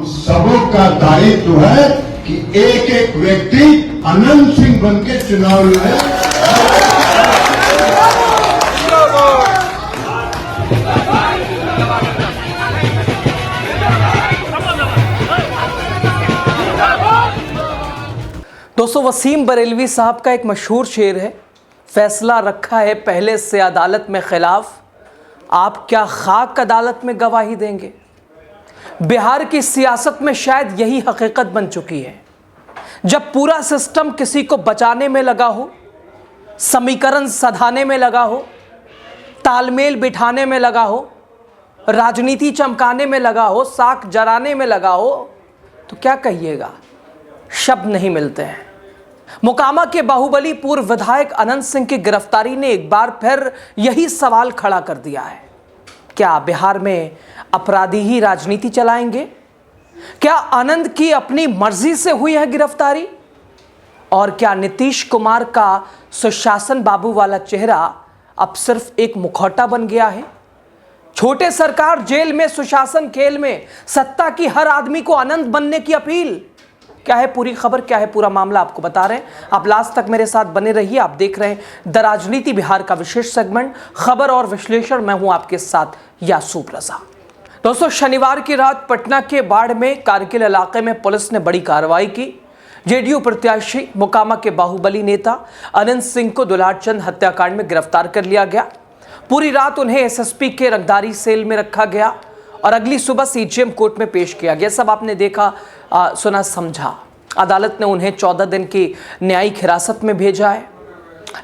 सबों का दायित्व है कि एक एक व्यक्ति अनंत सिंह बन के चुनाव लड़े। दोस्तों, वसीम बरेलवी साहब का एक मशहूर शेर है, फैसला रखा है पहले से अदालत में खिलाफ, आप क्या खाक अदालत में गवाही देंगे। बिहार की सियासत में शायद यही हकीकत बन चुकी है। जब पूरा सिस्टम किसी को बचाने में लगा हो, समीकरण सधाने में लगा हो, तालमेल बिठाने में लगा हो, राजनीति चमकाने में लगा हो, साख जराने में लगा हो, तो क्या कहिएगा, शब्द नहीं मिलते हैं। मोकामा के बाहुबली पूर्व विधायक अनंत सिंह की गिरफ्तारी ने एक बार फिर यही सवाल खड़ा कर दिया है। क्या बिहार में अपराधी ही राजनीति चलाएंगे? क्या अनंत की अपनी मर्जी से हुई है गिरफ्तारी? और क्या नीतीश कुमार का सुशासन बाबू वाला चेहरा अब सिर्फ एक मुखौटा बन गया है? छोटे सरकार जेल में, सुशासन खेल में, सत्ता की हर आदमी को अनंत बनने की अपील। क्या है पूरी खबर, क्या है पूरा मामला, आपको बता रहे हैं। आप लास्ट तक मेरे साथ बने रहिए। आप देख रहे हैं द राजनीति बिहार का विशेष सेगमेंट खबर और विश्लेषण। मैं हूं आपके साथ यासूब रजा। दोस्तों, शनिवार की रात पटना के बाढ़ में कारगिल इलाके में पुलिस ने बड़ी कार्रवाई की। जेडीयू प्रत्याशी मोकामा के बाहुबली नेता अनंत सिंह को दुलारचंद हत्याकांड में गिरफ्तार कर लिया गया। पूरी रात उन्हें एसएसपी के रंगदारी सेल में रखा गया और अगली सुबह सीजेएम कोर्ट में पेश किया गया। सब आपने देखा, सुना, समझा। अदालत ने उन्हें 14 दिन की न्यायिक हिरासत में भेजा है।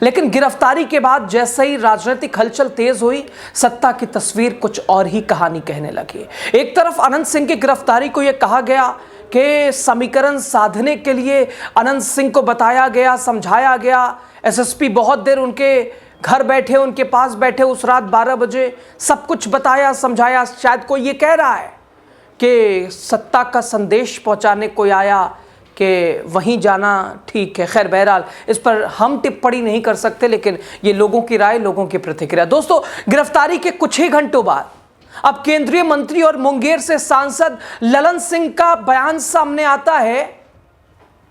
लेकिन गिरफ्तारी के बाद जैसे ही राजनीतिक हलचल तेज हुई, सत्ता की तस्वीर कुछ और ही कहानी कहने लगी। एक तरफ अनंत सिंह की गिरफ्तारी को यह कहा गया कि समीकरण साधने के लिए अनंत सिंह को बताया गया, समझाया गया। एसएसपी बहुत देर उनके घर बैठे, उनके पास बैठे उस रात 12 बजे, सब कुछ बताया, समझाया। शायद कोई ये कह रहा है कि सत्ता का संदेश पहुंचाने कोई आया कि वहीं जाना ठीक है। खैर, बहरहाल इस पर हम टिप्पणी नहीं कर सकते, लेकिन ये लोगों की राय, लोगों की प्रतिक्रिया। दोस्तों, गिरफ्तारी के कुछ ही घंटों बाद अब केंद्रीय मंत्री और मुंगेर से सांसद ललन सिंह का बयान सामने आता है,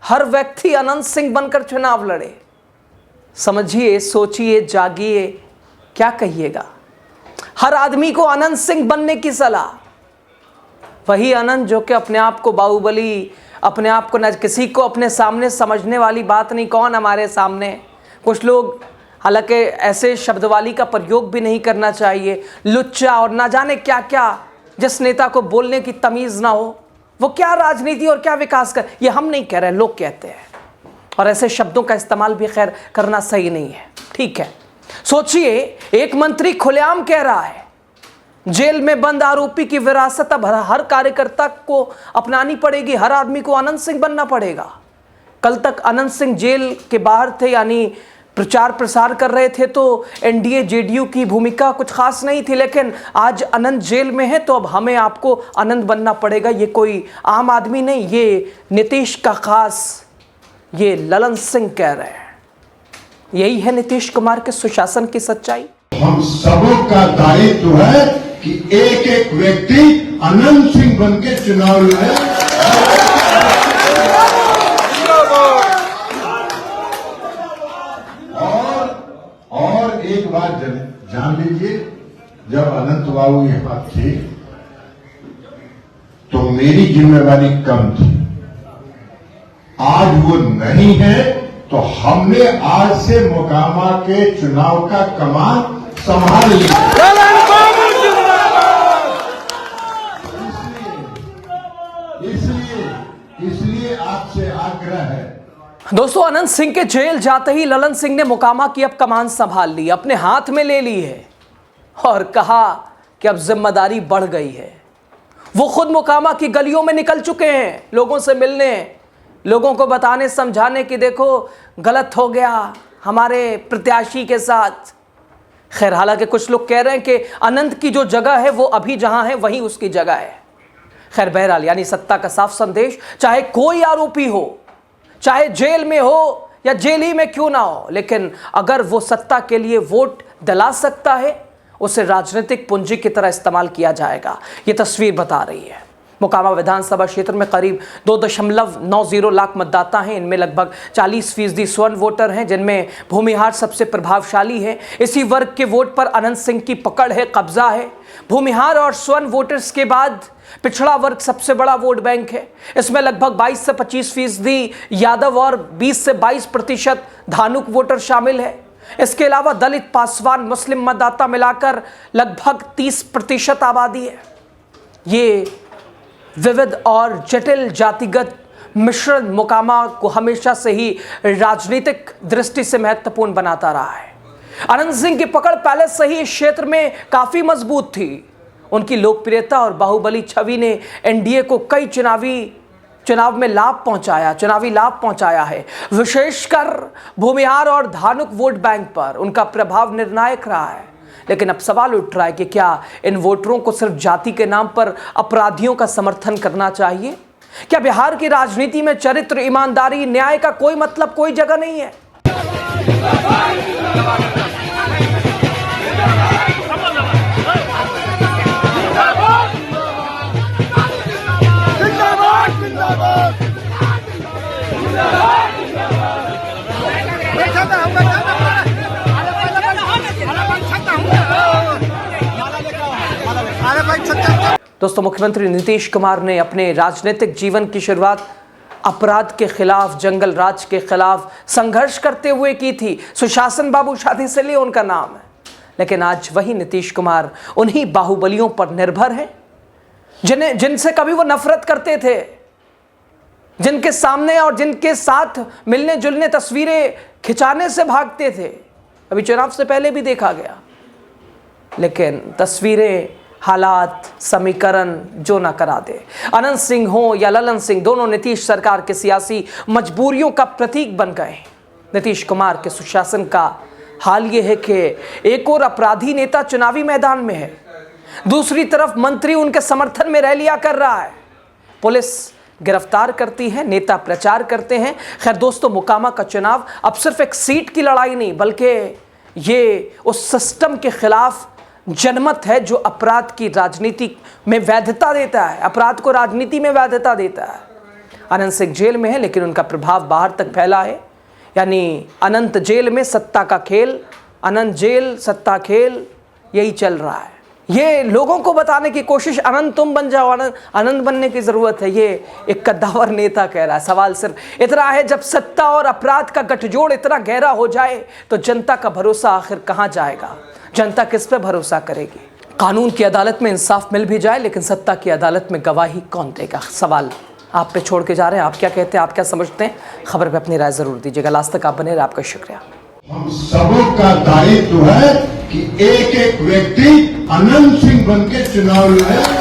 हर व्यक्ति अनंत सिंह बनकर चुनाव लड़े। समझिए, सोचिए, जागिए, क्या कहिएगा। हर आदमी को अनंत सिंह बनने की सलाह। वही अनंत जो कि अपने आप को बाहुबली, अपने आप को न किसी को अपने सामने समझने वाली बात नहीं, कौन हमारे सामने। कुछ लोग, हालांकि ऐसे शब्दवाली का प्रयोग भी नहीं करना चाहिए, लुच्चा और ना जाने क्या क्या, जिस नेता को बोलने की तमीज़ ना हो, वो क्या राजनीति और क्या विकास कर, ये हम नहीं कह रहे, लोग कहते हैं। और ऐसे शब्दों का इस्तेमाल भी खैर करना सही नहीं है, ठीक है। सोचिए, एक मंत्री खुलेआम कह रहा है जेल में बंद आरोपी की विरासत अब हर कार्यकर्ता को अपनानी पड़ेगी, हर आदमी को अनंत सिंह बनना पड़ेगा। कल तक अनंत सिंह जेल के बाहर थे, यानी प्रचार प्रसार कर रहे थे, तो एनडीए जेडीयू की भूमिका कुछ खास नहीं थी। लेकिन आज अनंत जेल में है तो अब हमें आपको अनंत बनना पड़ेगा। ये कोई आम आदमी नहीं, ये नीतीश का खास, ये ललन सिंह कह रहे हैं। यही है नीतीश कुमार के सुशासन की सच्चाई। हम सबों का दायित्व है कि एक एक व्यक्ति अनंत सिंह बन के चुनाव लड़े। और एक बात जान लीजिए, जब अनंत बाबू यहां थे तो मेरी जिम्मेवारी कम थी। आज वो नहीं है तो हमने आज से मोकामा के चुनाव का कमान संभाल लिया। इसलिए आपसे आग्रह है। दोस्तों, अनंत सिंह के जेल जाते ही ललन सिंह ने मोकामा की अब कमान संभाल ली, अपने हाथ में ले ली है और कहा कि अब जिम्मेदारी बढ़ गई है। वो खुद मोकामा की गलियों में निकल चुके हैं, लोगों से मिलने, लोगों को बताने, समझाने कि देखो गलत हो गया हमारे प्रत्याशी के साथ। खैर, हालांकि कुछ लोग कह रहे हैं कि अनंत की जो जगह है वो अभी जहां है वहीं उसकी जगह है। खैर, बहरहाल यानी सत्ता का साफ संदेश, चाहे कोई आरोपी हो, चाहे जेल में हो या जेल ही में क्यों ना हो, लेकिन अगर वो सत्ता के लिए वोट दिला सकता है, उसे राजनीतिक पूंजी की तरह इस्तेमाल किया जाएगा। ये तस्वीर बता रही है। मोकामा विधानसभा क्षेत्र में करीब 2.90 लाख मतदाता हैं। इनमें लगभग 40% स्वर्ण वोटर हैं, जिनमें भूमिहार सबसे प्रभावशाली है। इसी वर्ग के वोट पर अनंत सिंह की पकड़ है, कब्जा है। भूमिहार और स्वर्ण वोटर्स के बाद पिछड़ा वर्ग सबसे बड़ा वोट बैंक है। इसमें लगभग 22 से 25% यादव और 20 से 22% धानुक वोटर शामिल है। इसके अलावा दलित, पासवान, मुस्लिम मतदाता मिलाकर लगभग 30% आबादी है। ये विविध और जटिल जातिगत मिश्रण मोकामा को हमेशा से ही राजनीतिक दृष्टि से महत्वपूर्ण बनाता रहा है। अनंत सिंह की पकड़ पहले से ही इस क्षेत्र में काफी मजबूत थी। उनकी लोकप्रियता और बाहुबली छवि ने एनडीए को कई चुनाव में चुनावी लाभ पहुंचाया है। विशेषकर भूमिहार और धानुक वोट बैंक पर उनका प्रभाव निर्णायक रहा है। लेकिन अब सवाल उठ रहा है कि क्या इन वोटरों को सिर्फ जाति के नाम पर अपराधियों का समर्थन करना चाहिए? क्या बिहार की राजनीति में चरित्र, ईमानदारी, न्याय का कोई मतलब, कोई जगह नहीं है? दोस्तों, मुख्यमंत्री नीतीश कुमार ने अपने राजनीतिक जीवन की शुरुआत अपराध के खिलाफ, जंगल राज के खिलाफ संघर्ष करते हुए की थी। सुशासन बाबू शादी से लिए उनका नाम है। लेकिन आज वही नीतीश कुमार उन्हीं बाहुबलियों पर निर्भर है जिनसे कभी वो नफरत करते थे, जिनके सामने और जिनके साथ मिलने जुलने, तस्वीरें खिंचाने से भागते थे। अभी चुनाव से पहले भी देखा गया। लेकिन तस्वीरें, हालात, समीकरण जो न करा दे। अनंत सिंह हो या ललन सिंह, दोनों नीतीश सरकार के सियासी मजबूरियों का प्रतीक बन गए। नीतीश कुमार के सुशासन का हाल ये है कि एक और अपराधी नेता चुनावी मैदान में है, दूसरी तरफ मंत्री उनके समर्थन में रैलियां कर रहा है। पुलिस गिरफ्तार करती है, नेता प्रचार करते हैं। खैर दोस्तों, मोकामा का चुनाव अब सिर्फ एक सीट की लड़ाई नहीं, बल्कि ये उस सिस्टम के खिलाफ जनमत है जो अपराध की राजनीति में वैधता देता है, अपराध को राजनीति में वैधता देता है। अनंत सिंह जेल में है, लेकिन उनका प्रभाव बाहर तक फैला है। यानी अनंत जेल में सत्ता का खेल, अनंत जेल सत्ता खेल, यही चल रहा है। ये लोगों को बताने की कोशिश, अनंत तुम बन जाओ, अनंत बनने की जरूरत है, ये एक कद्दावर नेता कह रहा है। सवाल सिर्फ इतना है, जब सत्ता और अपराध का गठजोड़ इतना गहरा हो जाए तो जनता का भरोसा आखिर कहां जाएगा? जनता किस पे भरोसा करेगी? कानून की अदालत में इंसाफ मिल भी जाए, लेकिन सत्ता की अदालत में गवाही कौन देगा? सवाल आप पे छोड़ के जा रहे हैं। आप क्या कहते हैं, आप क्या समझते हैं? खबर पे अपनी राय जरूर दीजिएगा। लास्ट तक आप बने रहे, आपका शुक्रिया। हम सबों का दायित्व है कि एक एक व्यक्ति अनंत सिंह बन के चुनाव लड़े।